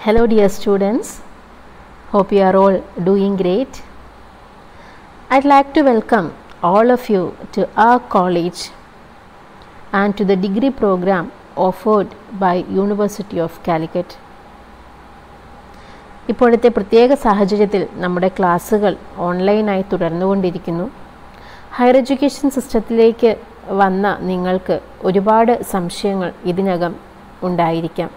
Hello dear students, hope you are all doing great. I'd like to welcome all of you to our college and to the degree program offered by University of Calicut. ഇപ്പോഴത്തെ പ്രത്യേക സാഹചര്യത്തിൽ നമ്മുടെ ക്ലാസ്സുകൾ ഓൺലൈനായി തുടർന്നുകൊണ്ടിരിക്കുന്നു. Higher education സിസ്റ്റത്തിലേക്ക് വന്ന നിങ്ങൾക്ക് ഒരുപാട് സംശയങ്ങൾ ഇതിനകം ഉണ്ടായിരിക്കാം.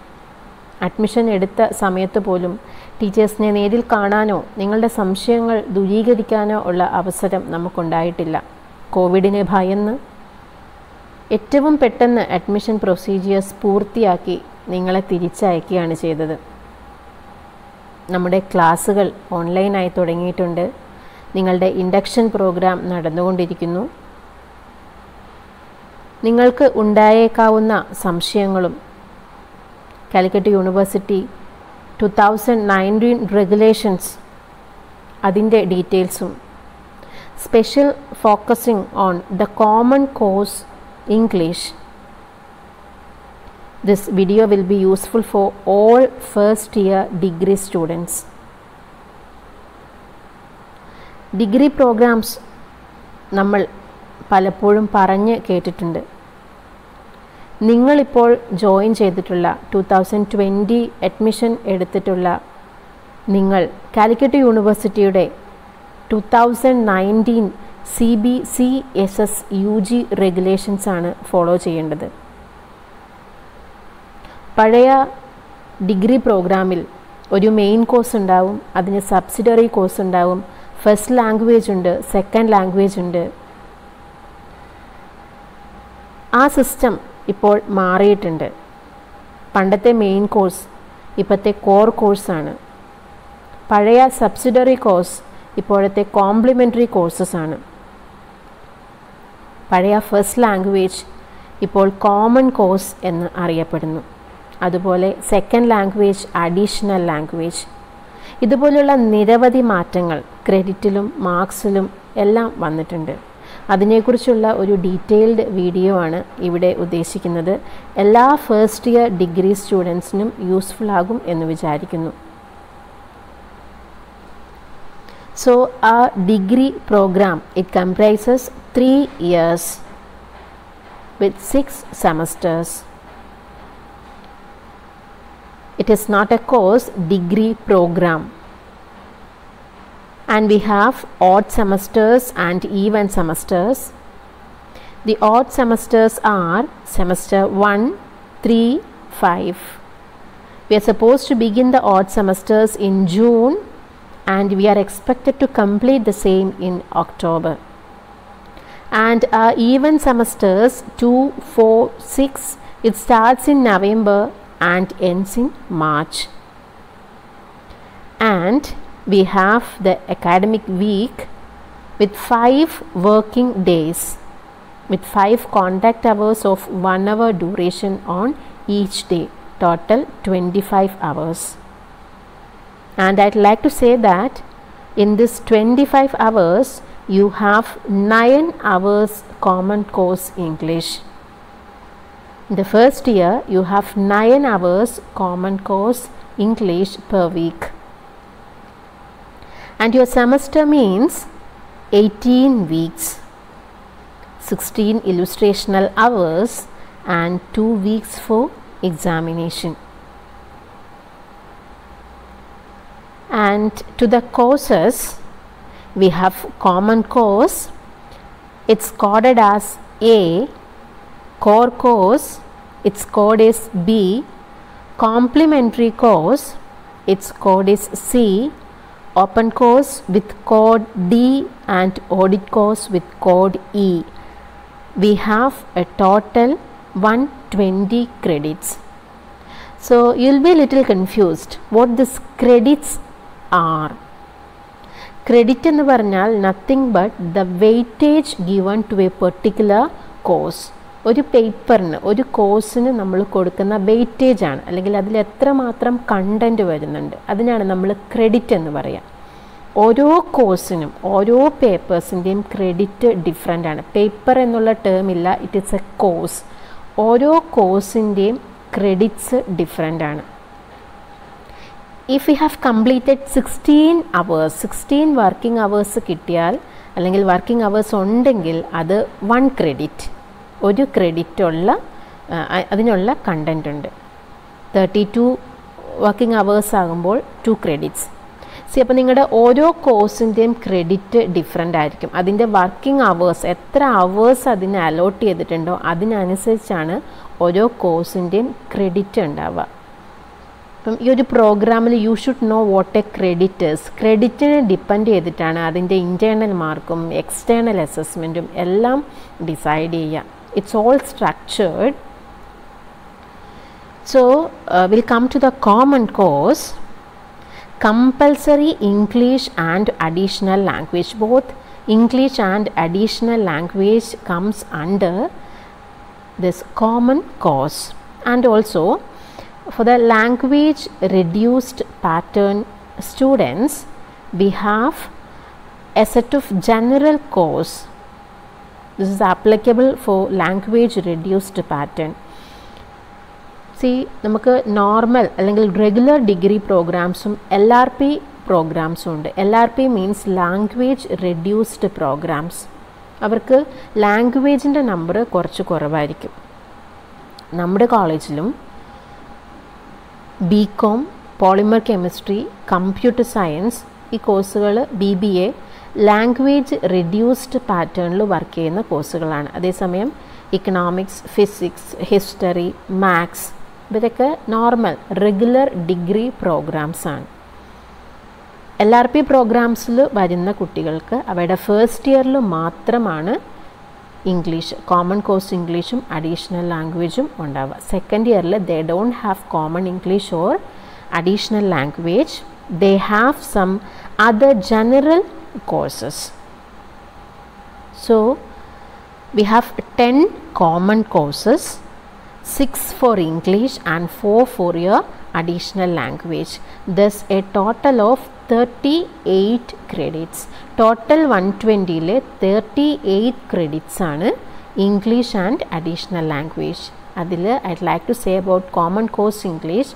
അഡ്മിഷൻ എടുത്ത സമയത്ത് പോലും ടീച്ചേഴ്സിനെ നേരിൽ കാണാനോ നിങ്ങളുടെ സംശയങ്ങൾ ദൂരീകരിക്കാനോ ഉള്ള അവസരം നമുക്കുണ്ടായിട്ടില്ല. കോവിഡിനെ ഭയന്ന് ഏറ്റവും പെട്ടെന്ന് അഡ്മിഷൻ പ്രൊസീജിയേഴ്സ് പൂർത്തിയാക്കി നിങ്ങളെ തിരിച്ചയക്കുകയാണ് ചെയ്തത്. നമ്മുടെ ക്ലാസ്സുകൾ ഓൺലൈനായി തുടങ്ങിയിട്ടുണ്ട്. നിങ്ങളുടെ ഇൻഡക്ഷൻ പ്രോഗ്രാം നടന്നുകൊണ്ടിരിക്കുന്നു. നിങ്ങൾക്ക് ഉണ്ടായേക്കാവുന്ന സംശയങ്ങളും കാലിക്കറ്റ് യൂണിവേഴ്സിറ്റി 2019 റെഗുലേഷൻസ് അതിൻ്റെ ഡീറ്റെയിൽസും special focusing on the common course English. This video will be useful for all first year degree students. Degree programs നമ്മൾ പലപ്പോഴും പറഞ്ഞ് കേട്ടിട്ടുണ്ട്. നിങ്ങളിപ്പോൾ ജോയിൻ ചെയ്തിട്ടുള്ള 2020 അഡ്മിഷൻ എടുത്തിട്ടുള്ള നിങ്ങൾ കാലിക്കറ്റ് യൂണിവേഴ്സിറ്റിയുടെ 2019 CBCSS UG റെഗുലേഷൻസ് ആണ് ഫോളോ ചെയ്യേണ്ടത്. പഴയ ഡിഗ്രി പ്രോഗ്രാമിൽ ഒരു മെയിൻ കോഴ്സ് ഉണ്ടാവും, അതിന് സബ്സിഡറി കോഴ്സ് ഉണ്ടാവും, ഫസ്റ്റ് ലാംഗ്വേജ് ഉണ്ട്, സെക്കൻഡ് ലാംഗ്വേജ് ഉണ്ട്. ആ സിസ്റ്റം ഇപ്പോൾ മാറിയിട്ടുണ്ട്. പണ്ടത്തെ മെയിൻ കോഴ്സ് ഇപ്പോഴത്തെ കോർ കോഴ്സാണ്. പഴയ സബ്സിഡറി കോഴ്സ് ഇപ്പോഴത്തെ കോംപ്ലിമെൻ്ററി കോഴ്സസ് ആണ്. പഴയ ഫസ്റ്റ് ലാംഗ്വേജ് ഇപ്പോൾ കോമൺ കോഴ്സ് എന്ന് അറിയപ്പെടുന്നു. അതുപോലെ സെക്കൻഡ് ലാംഗ്വേജ് അഡീഷണൽ ലാംഗ്വേജ്. ഇതുപോലുള്ള നിരവധി മാറ്റങ്ങൾ ക്രെഡിറ്റിലും മാർക്സിലും എല്ലാം വന്നിട്ടുണ്ട്. അതിനെക്കുറിച്ചുള്ള ഒരു ഡീറ്റെയിൽഡ് വീഡിയോ ആണ് ഇവിടെ ഉദ്ദേശിക്കുന്നത്. എല്ലാ ഫസ്റ്റ് ഇയർ ഡിഗ്രി സ്റ്റുഡൻസിനും യൂസ്ഫുൾ ആകും എന്ന് വിചാരിക്കുന്നു. സോ ആ degree program it comprises 3 years with 6 semesters. It is not a course degree program. And we have odd semesters and even semesters. The odd semesters are semester 1, 3, 5. We are supposed to begin the odd semesters in June and we are expected to complete the same in October. And our even semesters 2, 4, 6, it starts in November and ends in March. And we have the academic week with 5 working days with 5 contact hours of 1 hour duration on each day, total 25 hours. And I'd like to say that in this 25 hours you have 9 hours common course English. In the first year you have 9 hours common course English per week. And your semester means 18 weeks, 16 illustrational hours and 2 weeks for examination. And to the courses, we have common course, it's coded as A, core course, its code is B, complementary course, its code is C, open course with code D and audit course with code E. We have a total 120 credits. So you'll be a little confused what these credits are. Credit എന്ന് പറഞ്ഞാൽ nothing but the weightage given to a particular course. ഒരു പേപ്പറിന് ഒരു കോഴ്സിന് നമ്മൾ കൊടുക്കുന്ന weightage ആണ്, അല്ലെങ്കിൽ അതിൽ എത്രമാത്രം കണ്ടൻറ്റ് വരുന്നുണ്ട്, അതിനാണ് നമ്മൾ ക്രെഡിറ്റ് എന്ന് പറയുക. ഓരോ കോഴ്സിനും ഓരോ പേപ്പേഴ്സിൻ്റെയും ക്രെഡിറ്റ് ഡിഫറെൻ്റ് ആണ്. പേപ്പർ എന്നുള്ള ടേം ഇല്ല, ഇറ്റ് ഈസ് എ കോഴ്സ്. ഓരോ കോഴ്സിൻ്റെയും ക്രെഡിറ്റ്സ് ഡിഫറെൻ്റ് ആണ്. if we have completed 16 hours, 16 working hours കിട്ടിയാൽ അല്ലെങ്കിൽ വർക്കിംഗ് അവേഴ്സ് ഉണ്ടെങ്കിൽ അത് 1 ക്രെഡിറ്റ്, ഒരു ക്രെഡിറ്റ് ഉള്ള അതിനുള്ള കണ്ടൻറ് ഉണ്ട്. 32 വർക്കിംഗ് അവേഴ്സ് ആകുമ്പോൾ 2 ക്രെഡിറ്റ്സ്. അപ്പോൾ നിങ്ങളുടെ ഓരോ കോഴ്സിൻ്റെയും ക്രെഡിറ്റ് ഡിഫറെൻ്റ് ആയിരിക്കും. അതിൻ്റെ വർക്കിംഗ് അവേഴ്സ്, എത്ര അവേഴ്സ് അതിന് അലോട്ട് ചെയ്തിട്ടുണ്ടോ അതിനനുസരിച്ചാണ് ഓരോ കോഴ്സിൻ്റെയും ക്രെഡിറ്റ് ഉണ്ടാവുക. അപ്പം ഈ ഒരു പ്രോഗ്രാമിൽ you should know what a creditors. ക്രെഡിറ്റിനെ ഡിപ്പെൻഡ് ചെയ്തിട്ടാണ് അതിൻ്റെ ഇൻറ്റേർണൽ മാർക്കും എക്സ്റ്റേണൽ അസസ്മെൻറ്റും എല്ലാം ഡിസൈഡ് ചെയ്യുക. It's all structured. So will come to the common course. Compulsory English and additional language. Both English and additional language comes under this common course. And also for the language reduced pattern students, we have a set of general course. This is applicable for language reduced pattern. നമുക്ക് normal അല്ലെങ്കിൽ regular degree പ്രോഗ്രാംസും LRP പ്രോഗ്രാംസും ഉണ്ട്. LRP means language reduced programs. അവർക്ക് ലാംഗ്വേജിൻ്റെ number കുറച്ച് കുറവായിരിക്കും. നമ്മുടെ കോളേജിലും BCom, polymer chemistry, computer science ഈ കോഴ്സുകൾ BBA ലാംഗ്വേജ് റെഡ്യൂസ്ഡ് പാറ്റേണിൽ വർക്ക് ചെയ്യുന്ന കോഴ്സുകളാണ്. അതേസമയം ഇക്കണോമിക്സ്, ഫിസിക്സ്, ഹിസ്റ്ററി, മാത്സ് ഇവരൊക്കെ നോർമൽ റെഗുലർ ഡിഗ്രി പ്രോഗ്രാംസാണ്. LRP പ്രോഗ്രാംസിൽ വരുന്ന കുട്ടികൾക്ക് അവരുടെ ഫസ്റ്റ് ഇയറിൽ മാത്രമാണ് ഇംഗ്ലീഷ്, കോമൺ കോഴ്സ് ഇംഗ്ലീഷും അഡീഷണൽ ലാംഗ്വേജും ഉണ്ടാവുക. സെക്കൻഡ് ഇയറിൽ they don't have common English or additional language. They have some other general courses. So we have 10 common courses, 6 for English and 4 for your additional language. Thus a total of 38 credits. Total 120 le 38 credits ആണ് English and additional language. അതിൽ I'd like to say about common course English,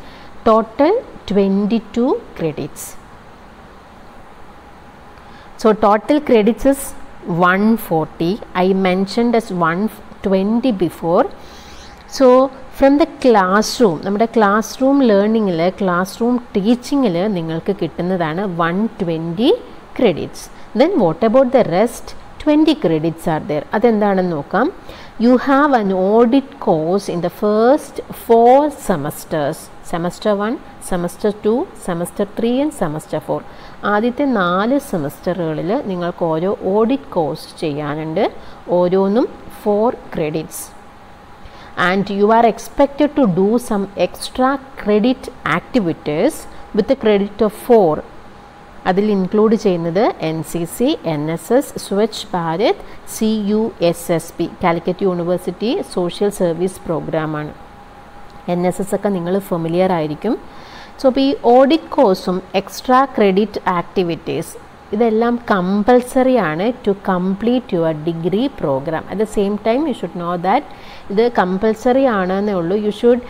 total 22 credits. So total credits is 140. I mentioned as 120 before. So from the classroom, നമ്മുടെ class room ലേണിങ്ങിൽ, class room ടീച്ചിങ്ങിൽ നിങ്ങൾക്ക് കിട്ടുന്നതാണ് 120 credits. Then what about the rest 20 credits are there. അതെന്താണെന്ന് നോക്കാം. You have an audit course in the first 4 semesters. Semester 1, semester 2, semester 3 and semester 4. ആദ്യത്തെ 4 സെമസ്റ്ററുകളിൽ നിങ്ങൾക്ക് ഓരോ ഓഡിറ്റ് കോഴ്സ് ചെയ്യാനുണ്ട്. ഓരോന്നും 4 credits. And you are expected to do some extra credit activities with a credit of 4. അതിൽ include ചെയ്യുന്നത് NCC, NSS, Swachh Bharat, CUSSP Calicut University social service പ്രോഗ്രാമാണ്. NSS ഒക്കെ നിങ്ങൾ ഫെമിലിയർ ആയിരിക്കും. സോ അപ്പോൾ ഈ ഓഡിറ്റ് കോഴ്സും എക്സ്ട്രാ ക്രെഡിറ്റ് ആക്ടിവിറ്റീസ് ഇതെല്ലാം കമ്പൽസറി ആണ് to complete your degree programme. At the same time you should know that ഇത് കമ്പൽസറി ആണെന്നേ ഉള്ളൂ. You should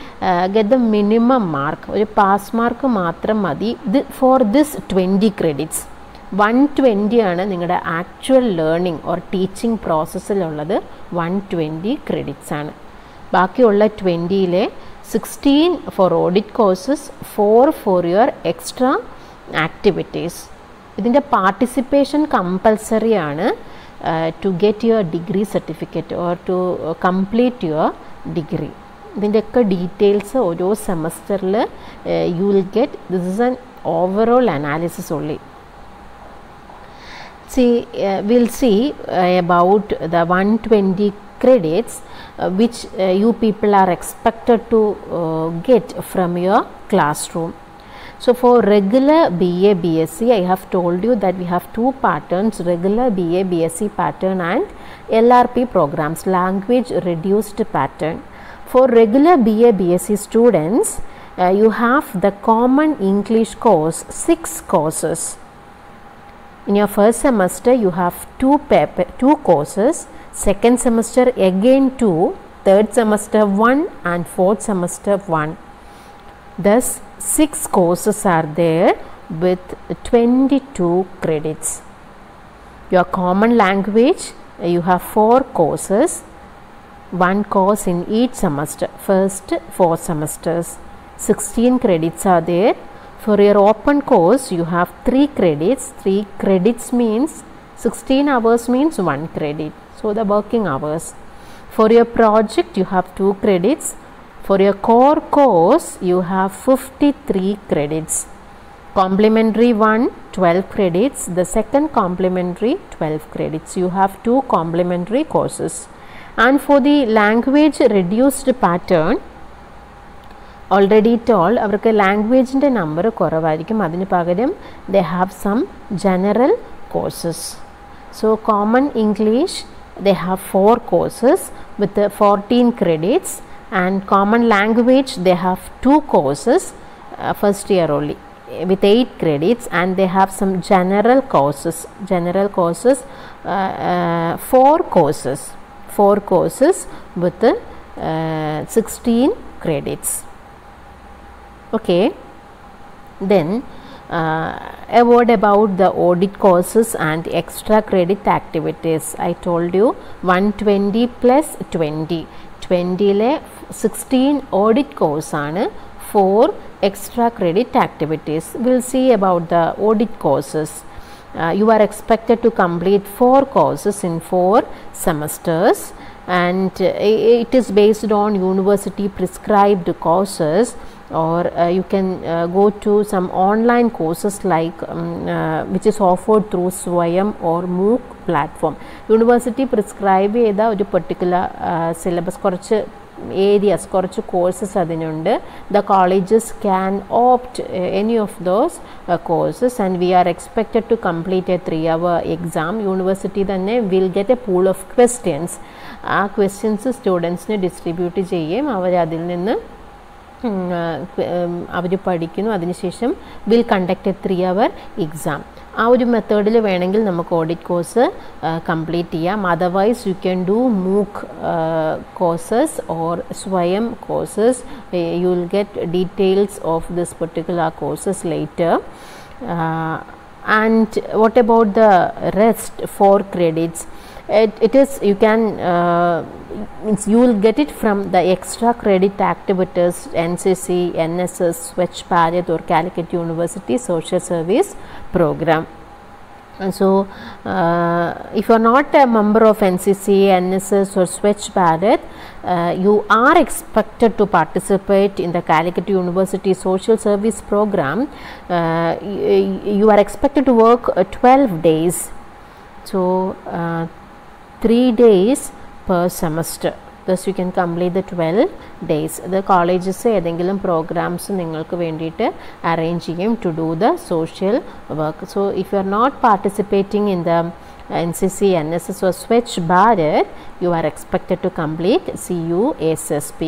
get the minimum mark, ഒരു പാസ് മാർക്ക് മാത്രം മതി ഫോർ ദിസ് 20 ക്രെഡിറ്റ്സ്. 120 ആണ് നിങ്ങളുടെ ആക്ച്വൽ ലേണിംഗ് ഓർ ടീച്ചിങ് പ്രോസസ്സിലുള്ളത്. 120 ക്രെഡിറ്റ്സ് ആണ്. ബാക്കിയുള്ള 20-ലെ 16 for audit courses, 4 for your extra activities. ഇതിൻ്റെ പാർട്ടിസിപ്പേഷൻ കമ്പൽസറി ആണ് to get your degree certificate or to complete your degree. ഇതിൻ്റെയൊക്കെ ഡീറ്റെയിൽസ് ഓരോ സെമസ്റ്ററിൽ you will get. This is an overall analysis only. We'll see about the 120 credits which you people are expected to get from your classroom. So for regular BA BSc, I have told you that we have 2 patterns, regular BA BSc pattern and LRP programs, language reduced pattern. For regular BA BSc students, you have the common English course, 6 courses. In your first semester you have 2 courses, second semester again 2, third semester 1 and fourth semester 1. Thus 6 courses are there with 22 credits. Your common language, you have 4 courses, 1 course in each semester. First 4 semesters, 16 credits are there. For your open course, you have 3 credits. 3 credits means 16 hours means 1 credit. So the working hours. For your project, you have 2 credits. For your core course, you have 53 credits. Complementary one, 12 credits. The second complementary, 12 credits. You have 2 complementary courses. And for the language reduced pattern, already told, avarku language inde number koravayirikkum, adinu pagaram they have some general courses. So common English, they have 4 courses with 14 credits, and common language they have 2 courses, first year only, with 8 credits, and they have some general courses, 4 courses with 16 credits. Okay, then a word about the audit courses and extra credit activities. I told you 120 plus 20 le 16 audit course aanu, 4 extra credit activities. We'll see about the audit courses. You are expected to complete 4 courses in 4 semesters, and it is based on university prescribed courses, or you can go to some online courses like which is offered through Swayam or MOOC platform. University prescribe ചെയ്ത ഒരു particular syllabus, കുറച്ച് areas, കുറച്ച് courses അതിനുണ്ട്. The colleges can opt any of those courses, and we are expected to complete a 3-hour exam. University തന്നെ will get a pool of questions. ആ questions സ്റ്റുഡൻസിന് distribute ചെയ്യും, അവർ അതിൽ നിന്ന് അവർ പഠിക്കുന്നു. അതിനുശേഷം will conduct A 3-hour exam. ആ ഒരു മെത്തേഡിൽ വേണമെങ്കിൽ നമുക്ക് ഓഡിറ്റ് കോഴ്സ് കംപ്ലീറ്റ് ചെയ്യാം. അതർവൈസ് യു ക്യാൻ ഡു മൂക്ക് കോഴ്സസ് ഓർ സ്വയം courses. U will get details of this particular courses later. And what about the rest 4 credits? It is, you can means you will get it from the extra credit activities, NCC, NSS, Swachh Bharat or Calicut University Social Service Program. And so if you are not a member of NCC, NSS or Swachh Bharat, you are expected to participate in the Calicut University Social Service Program. You are expected to work 12 days. So 3 days per semester. Thus you can complete the 12 days. The colleges ഏതെങ്കിലും programs നിങ്ങൾക്ക് വേണ്ടിയിട്ട് arrange ചെയ്യും to do the social work. So if you are not participating in the NCC, NSS or Swachh Bharat, you are expected to complete CUSSP.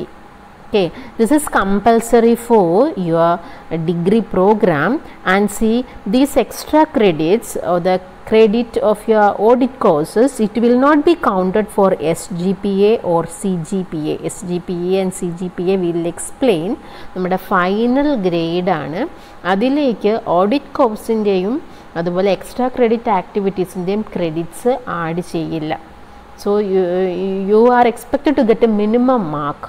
Okay, this is compulsory for your degree program, and see these extra credits or the credit of your audit courses, it will not be counted for SGPA or CGPA. SGPA and CGPA we will explain. നമ്മുടെ final grade ആണ്. അതിലേക്ക് audit കോഴ്സിൻ്റെയും അതുപോലെ extra credit ആക്ടിവിറ്റീസിൻ്റെയും credits add ചെയ്യില്ല. So you are expected to get a minimum mark.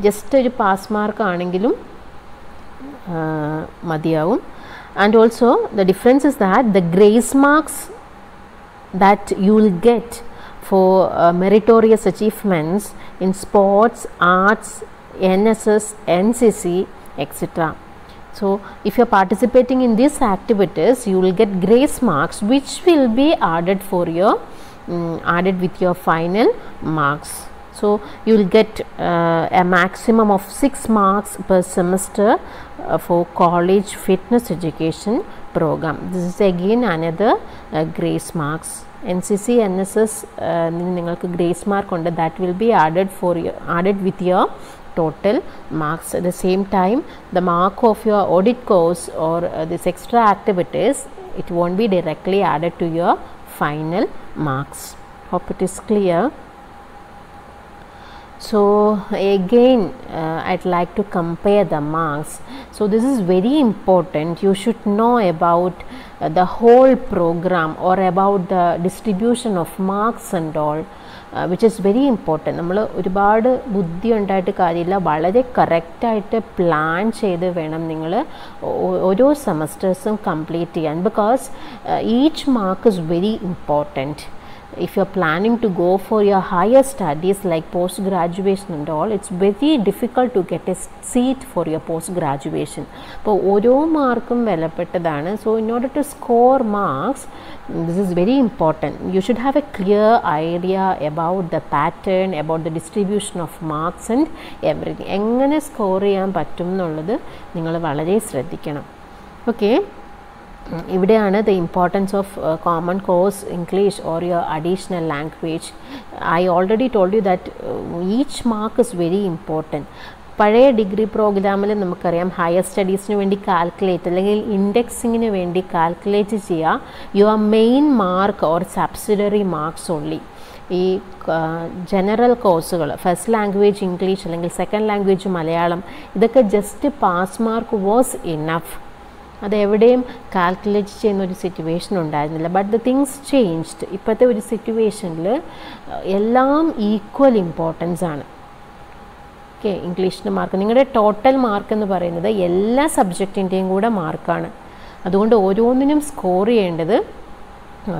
Just ഒരു pass mark ആണെങ്കിലും മതിയാവും. And also the difference is that the grace marks that you will get for meritorious achievements in sports, arts, NSS, NCC, etc. So if you are participating in these activities, you will get grace marks which will be added for your added with your final marks. So you will get a maximum of 6 marks per semester for college fitness education program. This is again another grace marks. NCC, NSS നിങ്ങൾക്ക് grace mark ഉണ്ട്, that will be added with your total marks. At the same time, the mark of your audit course or this extra activities, it won't be directly added to your final marks. Hope it is clear. So again I'd like to compare the marks. So this is very important. You should know about the whole program or about the distribution of marks and all, which is very important. നമ്മൾ ഒരുപാട് ബുദ്ധി ഉണ്ടായിട്ട് കാര്യമില്ല, വളരെ കറക്റ്റായിട്ട് plan ചെയ്ത് വേണം നിങ്ങൾ ഓരോ സെമസ്റ്റേഴ്സും കംപ്ലീറ്റ് ചെയ്യാൻ. Because each mark is very important. If you are planning to go for your higher studies like post graduation and all, it's very difficult to get a seat for your post graduation. അപ്പോൾ ഓരോ മാർക്കും വിലപ്പെട്ടതാണ്. So in order to score marks, this is very important. You should have a clear idea about the pattern, about the distribution of marks and everything. എങ്ങനെ score ചെയ്യാൻ പറ്റും എന്നുള്ളത് നിങ്ങൾ വളരെ ശ്രദ്ധിക്കണം. ഓക്കെ, ഇവിടെയാണ് the importance of common course English or your additional language. I already told you that each mark is very important. പഴയ degree പ്രോഗ്രാമിൽ നമുക്കറിയാം ഹയർ സ്റ്റഡീസിന് വേണ്ടി കാൽക്കുലേറ്റ് അല്ലെങ്കിൽ ഇൻഡെക്സിങ്ങിന് വേണ്ടി കാൽക്കുലേറ്റ് ചെയ്യുക your main mark or subsidiary marks only. ഈ general കോഴ്സുകൾ first language English അല്ലെങ്കിൽ സെക്കൻഡ് ലാംഗ്വേജ് മലയാളം, ഇതൊക്കെ just pass mark was enough. അതെവിടെയും കാൽക്കുലേറ്റ് ചെയ്യുന്ന ഒരു സിറ്റുവേഷൻ ഉണ്ടായിരുന്നില്ല. But the things changed. ഇപ്പോഴത്തെ ഒരു സിറ്റുവേഷനിൽ എല്ലാം ഈക്വൽ ഇമ്പോർട്ടൻസ് ആണ്. ഓക്കെ, ഇംഗ്ലീഷിൻ്റെ മാർക്ക്, നിങ്ങളുടെ ടോട്ടൽ മാർക്ക് എന്ന് പറയുന്നത് എല്ലാ സബ്ജക്റ്റിൻ്റെയും കൂടെ മാർക്കാണ്. അതുകൊണ്ട് ഓരോന്നിനും സ്കോർ ചെയ്യേണ്ടത്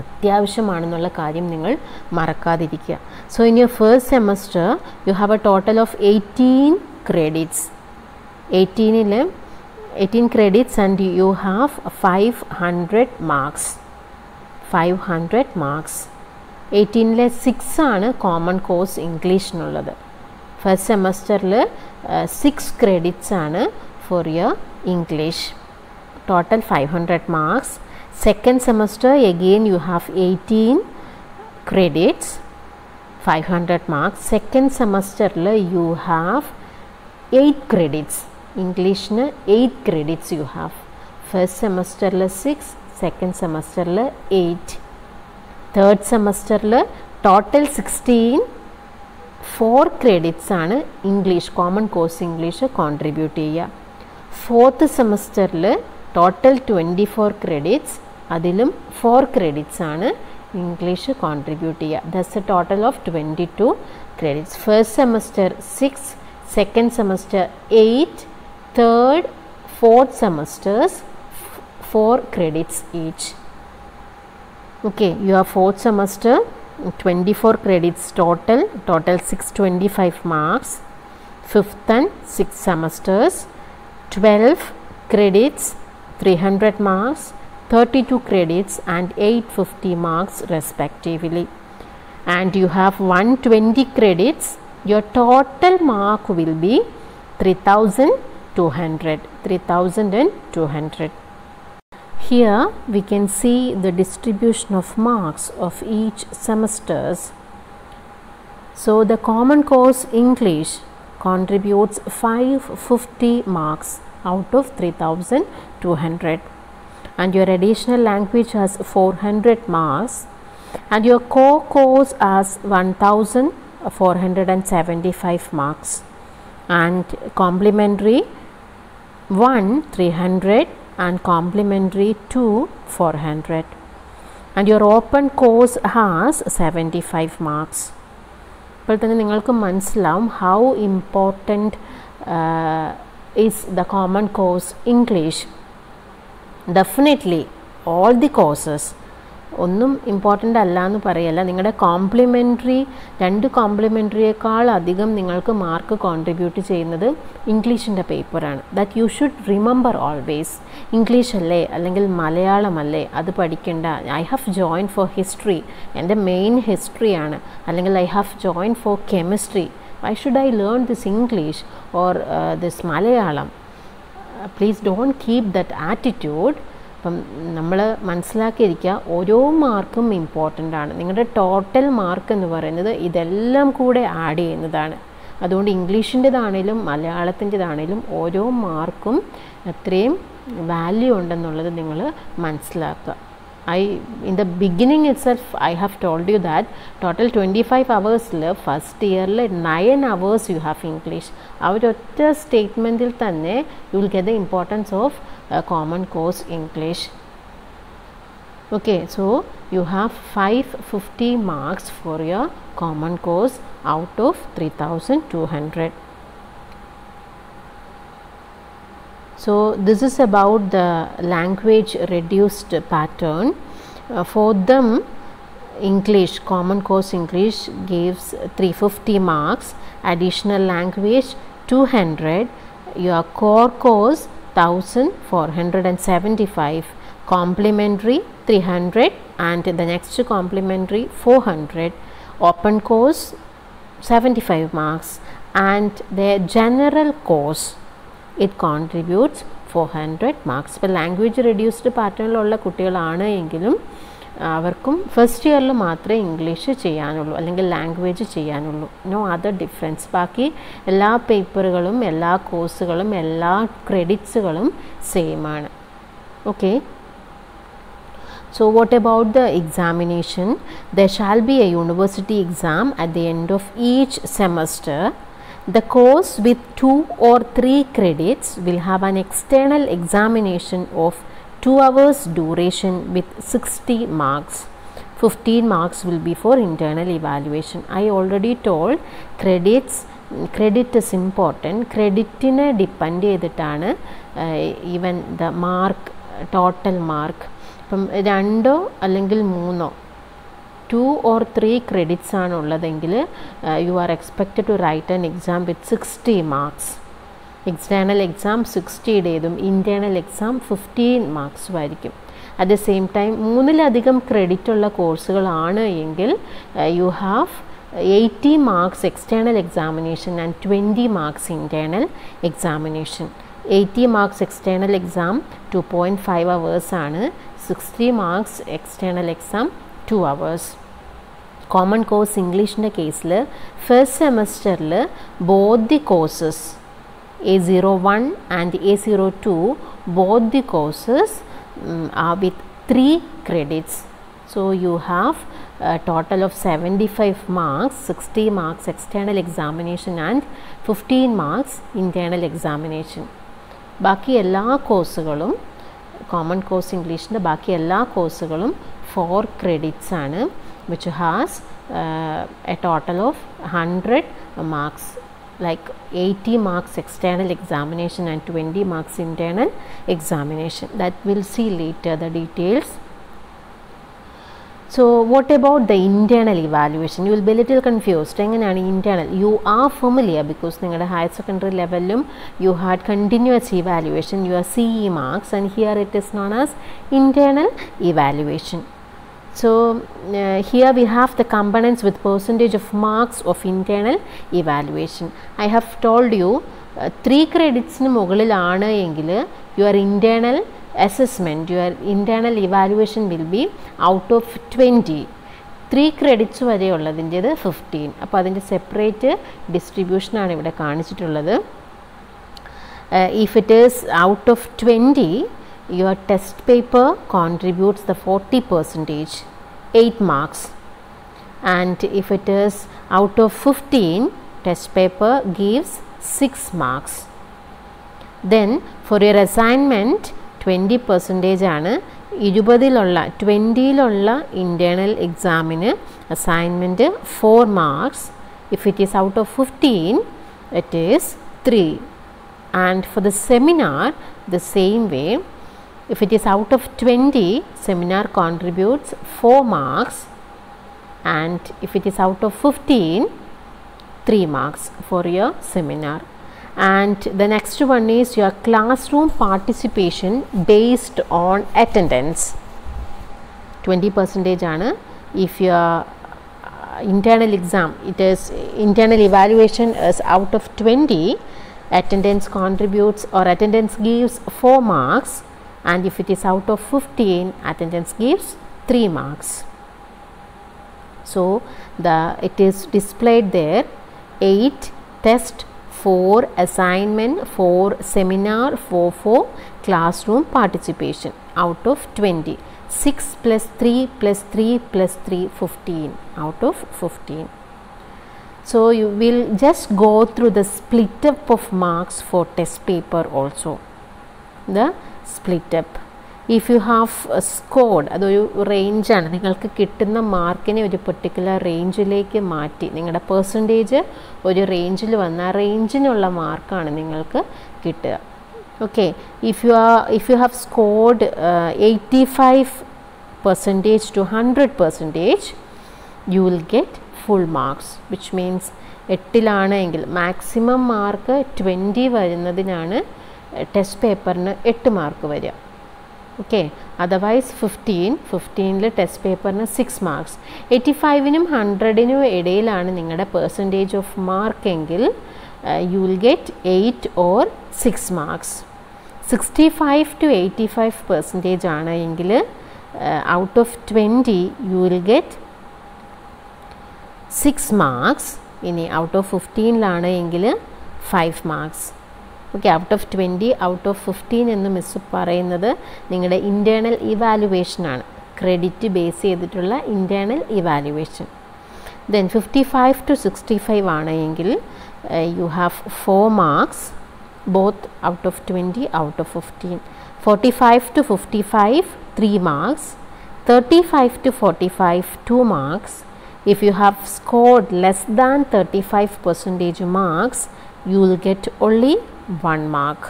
അത്യാവശ്യമാണെന്നുള്ള കാര്യം നിങ്ങൾ മറക്കാതിരിക്കുക. So in your first semester you have A total of 18 credits. 18 credits and you have 500 marks. 500 marks. 18ലെ 6 ആണ് കോമൺ കോഴ്സ് ഇംഗ്ലീഷിനുള്ളത്. ഫസ്റ്റ് സെമസ്റ്ററിൽ 6 credits ആണ് for your English. Total 500 marks. Second semester again you have 18 credits, 500 marks. Second സെമസ്റ്ററിൽ you have 8 credits. ഇംഗ്ലീഷിന് 8 credits you have. First സെമസ്റ്ററിൽ 6, second സെമസ്റ്ററിൽ 8. Third സെമസ്റ്ററിൽ total 16, 4 credits ആണ് English common course English contribute ചെയ്യുക. Fourth സെമസ്റ്ററിൽ total 24 credits, അതിലും 4 credits ആണ് ഇംഗ്ലീഷ് കോൺട്രിബ്യൂട്ട് ചെയ്യുക. That's A total of 22 credits. First semester 6, second semester 8, third, fourth semesters 4 credits each. Okay, your fourth semester 24 credits total 625 marks. Fifth and sixth semesters 12 credits 300 marks, 32 credits and 850 marks respectively. And you have 120 credits. Your total mark will be 3,200. Here we can see the distribution of marks of each semesters. So the common course English contributes 550 marks out of 3,200, and your additional language has 400 marks, and your core course has 1,475 marks, and complementary 1 300 and complementary 2 400, and your open course has 75 marks. ഇപ്പോൾ തന്നെ നിങ്ങൾക്ക് മനസ്സിലാവും how important is the common course English. Definitely all the courses ഒന്നും important അല്ല എന്ന് പറയല്ല. നിങ്ങളുടെ രണ്ട് കോംപ്ലിമെൻ്ററിയേക്കാൾ അധികം നിങ്ങൾക്ക് മാർക്ക് കോൺട്രിബ്യൂട്ട് ചെയ്യുന്നത് ഇംഗ്ലീഷിൻ്റെ പേപ്പറാണ്. That you should remember always. English അല്ലേ അല്ലെങ്കിൽ മലയാളം അല്ലേ അത് പഠിക്കേണ്ട. I have join four history, എൻ്റെ മെയിൻ ഹിസ്റ്ററിയാണ്. അല്ലെങ്കിൽ I have join four chemistry, why should I learn this English or this Malayalam? Please don't keep that attitude. അപ്പം നമ്മൾ മനസ്സിലാക്കിയിരിക്കുക ഓരോ മാർക്കും ഇമ്പോർട്ടൻ്റ് ആണ്. നിങ്ങളുടെ ടോട്ടൽ മാർക്ക് എന്ന് പറയുന്നത് ഇതെല്ലാം കൂടെ ആഡ് ചെയ്യുന്നതാണ്. അതുകൊണ്ട് ഇംഗ്ലീഷിൻ്റെതാണേലും മലയാളത്തിൻ്റെതാണേലും ഓരോ മാർക്കും അത്രയും വാല്യൂ ഉണ്ടെന്നുള്ളത് നിങ്ങൾ മനസ്സിലാക്കുക. in the beginning itself I have told you that total 25 hours first year 9 hours you have English. Our statement you will get the importance of common course English. Okay, so you have 550 marks for your common course out of 3200. So this is about the language reduced pattern. For them English, common course English gives 350 marks, additional language 200, your core course 1475, complementary 300 and the next complementary 400, open course 75 marks and their general course it contributes 400 marks. ഇപ്പോൾ language reduced പാറ്റേണിലുള്ള കുട്ടികളാണ് എങ്കിലും അവർക്കും first ഇയറിൽ മാത്രമേ English ചെയ്യാനുള്ളൂ അല്ലെങ്കിൽ language ചെയ്യാനുള്ളൂ. No other difference. ബാക്കി എല്ലാ പേപ്പറുകളും എല്ലാ കോഴ്സുകളും എല്ലാ ക്രെഡിറ്റ്സുകളും സെയിം ആണ്. Okay. So what about the examination? There shall be a university exam at the end of each semester. The course with 2 or 3 credits will have an external examination of 2 hours duration with 60 marks. 15 marks will be for internal evaluation. I already told credit is important. Creditine depend ചെയ്തിട്ടാണ് even the mark, total mark. ഇപ്പം 2 അല്ലെങ്കിൽ 3 2 or 3 credits ആണ് ഉള്ളതെങ്കിൽ you are expected to write an exam with 60 marks. External exam 60 internal exam 15 marks ആയിരിക്കും. At the same time 3-ലധികം credit ഉള്ള കോഴ്സുകളാണ് എങ്കിൽ you have 80 marks external examination and 20 marks internal examination. 80 marks external exam 2.5 hours ആണ്, 60 marks external exam 2 hours. Common course English in the case first semester both the courses A01 and A02 both the courses are with 3 credits. So you have a total of 75 marks, 60 marks external examination and 15 marks internal examination. ബാക്കി എല്ലാ കോഴ്സുകളും common course English ന്റെ ബാക്കി എല്ലാ കോഴ്സുകളും 4 credits ആണ്, which has a total of 100 marks, like 80 marks external examination and 20 marks internal examination. That we'll see later the details. So what about the internal evaluation? You will be a little confused. എങ്ങനെയാണ് internal? You are familiar because നിങ്ങളുടെ higher secondary levelum you had continuous evaluation, your CE marks, and here it is known as internal evaluation. So here we have the components with percentage of marks of internal evaluation. I have told you 3 credits ന് മുകളിലാണ് എങ്കിൽ your internal assessment, your internal evaluation will be out of 20. 3 credits വരെയുള്ളതിൻ്റേത് 15. അപ്പോൾ അതിൻ്റെ separate ഡിസ്ട്രിബ്യൂഷനാണ് ഇവിടെ കാണിച്ചിട്ടുള്ളത്. If it is out of 20, your test paper contributes the 40%, 8 marks. And if it is out of 15, test paper gives 6 marks. Then for your assignment 20% ആണ്. 20-ലുള്ള internal examന് assignment 4 marks. If it is out of 15, it is 3. And for the seminar the same way, if it is out of 20, seminar contributes 4 marks, and if it is out of 15, 3 marks for your seminar. And the next one is your classroom participation based on attendance. 20% ആണ്. If your internal exam, it is internal evaluation is out of 20, attendance contributes or attendance gives 4 marks, and if it is out of 15, attendance gives 3 marks. So it is displayed there: 8 test, 4 assignment, 4 seminar, 4 classroom participation out of 20. 6 plus 3 plus 3 plus 3, 15 out of 15. So you will just go through the split up of marks for test paper also. The split up. If you have scored, അതൊരു റേഞ്ചാണ്, നിങ്ങൾക്ക് കിട്ടുന്ന മാർക്കിനെ ഒരു particular റേഞ്ചിലേക്ക് മാറ്റി നിങ്ങളുടെ percentage ഒരു റേഞ്ചിൽ വന്ന ആ റേഞ്ചിനുള്ള മാർക്കാണ് നിങ്ങൾക്ക് കിട്ടുക. Okay, if you have scored 85% to 100%, you will get full marks, which means 8 maximum mark 20 വരുന്നതിനാണ് ടെസ്റ്റ് പേപ്പറിന് 8 മാർക്ക് വരിക. ഓക്കെ, അതർവൈസ് 15 ടെസ്റ്റ് പേപ്പറിന് 6 മാർക്സ്. 85നും 100നും ഇടയിലാണ് നിങ്ങളുടെ പെർസെൻറ്റേജ് ഓഫ് മാർക്ക് എങ്കിൽ you will get 8 or 6 marks. 65 to 85% ആണ് എങ്കിൽ out of 20 you will get 6 marks. ഇനി out of 15 എങ്കിൽ 5 marks. Okay, out of 20 out of 15 എന്ന് മിസ് പറയുന്നത് നിങ്ങളുടെ ഇൻറ്റേർണൽ ഇവാലുവേഷനാണ്, ക്രെഡിറ്റ് ബേസ് ചെയ്തിട്ടുള്ള ഇൻറ്റേർണൽ ഇവാലുവേഷൻ. ദെൻ 55 to 65 ആണെങ്കിൽ you have 4 marks, both out of 20 out of 15. 45 to 55 3 marks. 35 to 45 2 marks. If you have scored less than 35% marks, you will get only 1 mark.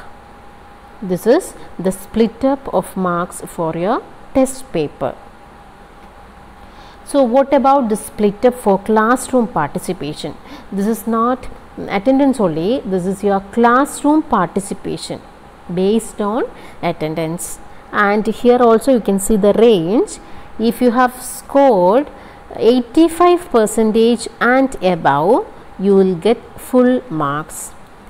This is the split up of marks for your test paper. So what about the split up for classroom participation? This is not attendance only, this is your classroom participation based on attendance. And here also you can see the range. If you have scored 85% and above, you will get full marks.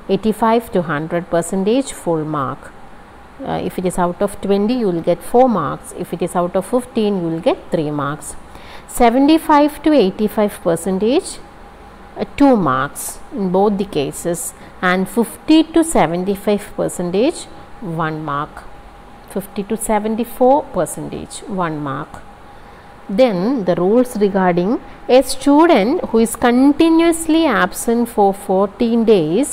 85 to 100% full mark. If it is out of 20, you will get 4 marks. If it is out of 15, you will get 3 marks. 75 to 85%, 2 marks in both the cases. And 50 to 75%, 1 mark. 50 to 74%, 1 mark. Then the rules regarding a student who is continuously absent for 14 days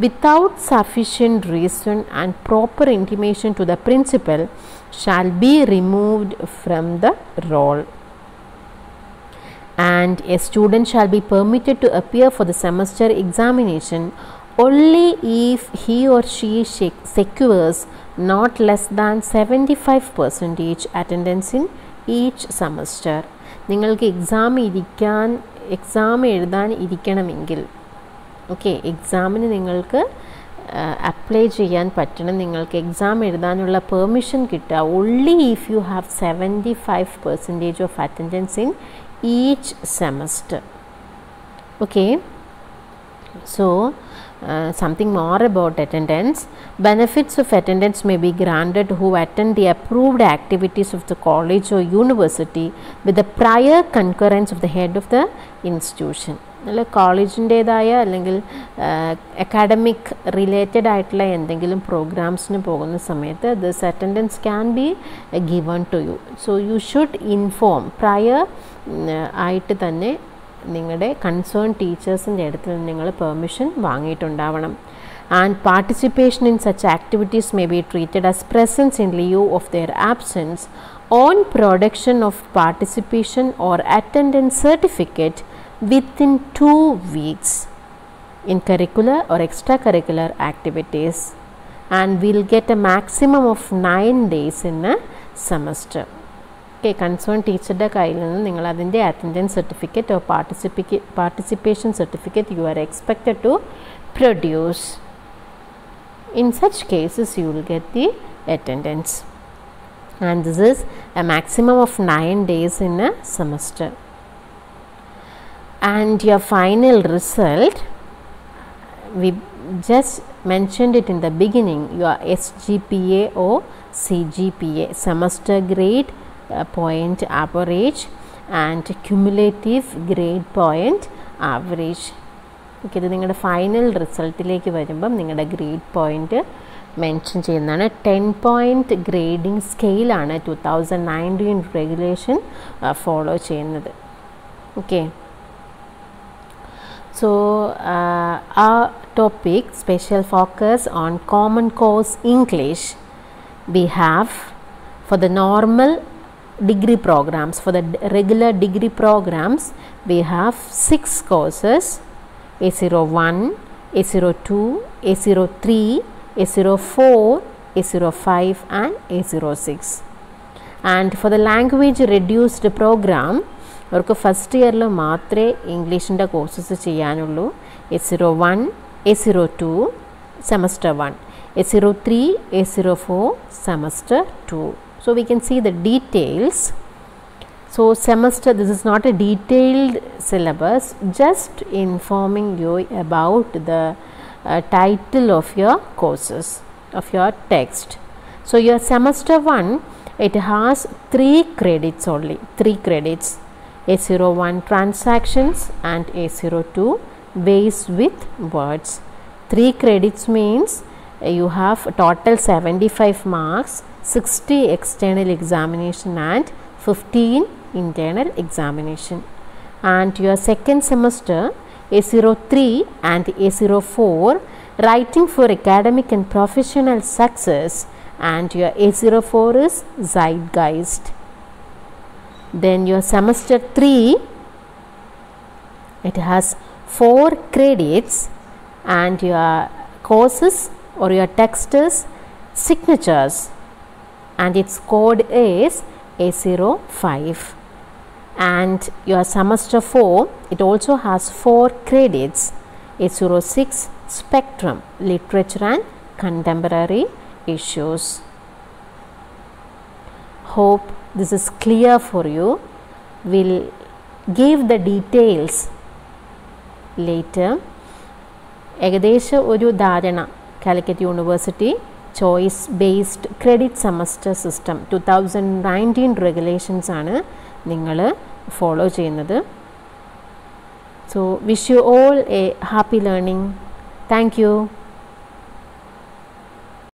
without sufficient reason and proper intimation to the principal shall be removed from the roll. And a student shall be permitted to appear for the semester examination only if he or she secures not less than 75% attendance in each semester. നിങ്ങൾക്ക് exam എഴുതാൻ ഇരിക്കണമെങ്കിൽ, okay, എക്സാമിന് നിങ്ങൾക്ക് apply ചെയ്യാൻ പറ്റണം, നിങ്ങൾക്ക് exam എഴുതാനുള്ള permission കിട്ടുക only if you have 75% of attendance in each semester. Okay, so something more about attendance. Benefits of attendance may be granted who attend the approved activities of the college or university with the prior concurrence of the head of the institution. അല്ല, കോളേജിൻ്റേതായ അല്ലെങ്കിൽ academic related ആയിട്ടുള്ള എന്തെങ്കിലും പ്രോഗ്രാംസിന് പോകുന്ന സമയത്ത് this attendance can be given to you. So you should inform, prior ആയിട്ട് തന്നെ നിങ്ങളുടെ കൺസേൺ ടീച്ചേഴ്സിൻ്റെ അടുത്ത് നിന്ന് നിങ്ങൾ പെർമിഷൻ വാങ്ങിയിട്ടുണ്ടാവണം. And participation in such activities may be treated as presence in lieu of their absence on production of participation or attendance certificate within 2 weeks in curricular or extracurricular activities, and will get a maximum of 9 days in a semester. Okay, concerned ടീച്ചറുടെ കയ്യിൽ നിന്ന് നിങ്ങൾ അതിൻ്റെ attendance certificate or participation certificate you are expected to produce. In such cases you will get the attendance, and this is a maximum of 9 days in a semester. And your final result, we just mentioned it in the beginning, your SGPA or CGPA, semester grade point average and cumulative grade point average. Okay, ഇത് നിങ്ങളുടെ final റിസൾട്ടിലേക്ക് വരുമ്പം നിങ്ങളുടെ grade point mention ചെയ്യുന്നതാണ്. 10-point grading സ്കെയിലാണ് 2019 regulation follow ചെയ്യുന്നത്. Okay, so our topic special focus on common course English. We have for the normal degree programs, for the regular degree programs we have 6 courses: A01, A02, A03, A04, A05 and A06. And for the language reduced program, അവർക്ക് first ഇയറിൽ മാത്രമേ ഇംഗ്ലീഷിൻ്റെ courses ചെയ്യാനുള്ളൂ. A01, A02 semester 1, A03, A04 semester 2. So we can see the details. So semester, this is not a detailed syllabus, just informing you about the title of your courses, of your text. So your semester 1, it has 3 credits only, 3 credits. A01 transactions and A02 ways with words. 3 credits means you have total 75 marks, 60 external examination and 15 internal examination. And your second semester A03 and A04 writing for academic and professional success, and your A04 is Zeitgeist. Then your semester 3, it has 4 credits and your courses or your text is signatures and its code is A05. And your semester 4, it also has 4 credits: A06 spectrum, literature and contemporary issues. Hope this is clear for you. We'll give the details later. ഏകദേശ ഒരു ധാരണ Calicut university choice based credit semester system 2019 regulations ആണ് നിങ്ങൾ follow ചെയ്യുന്നത്. So wish you all A happy learning. Thank you.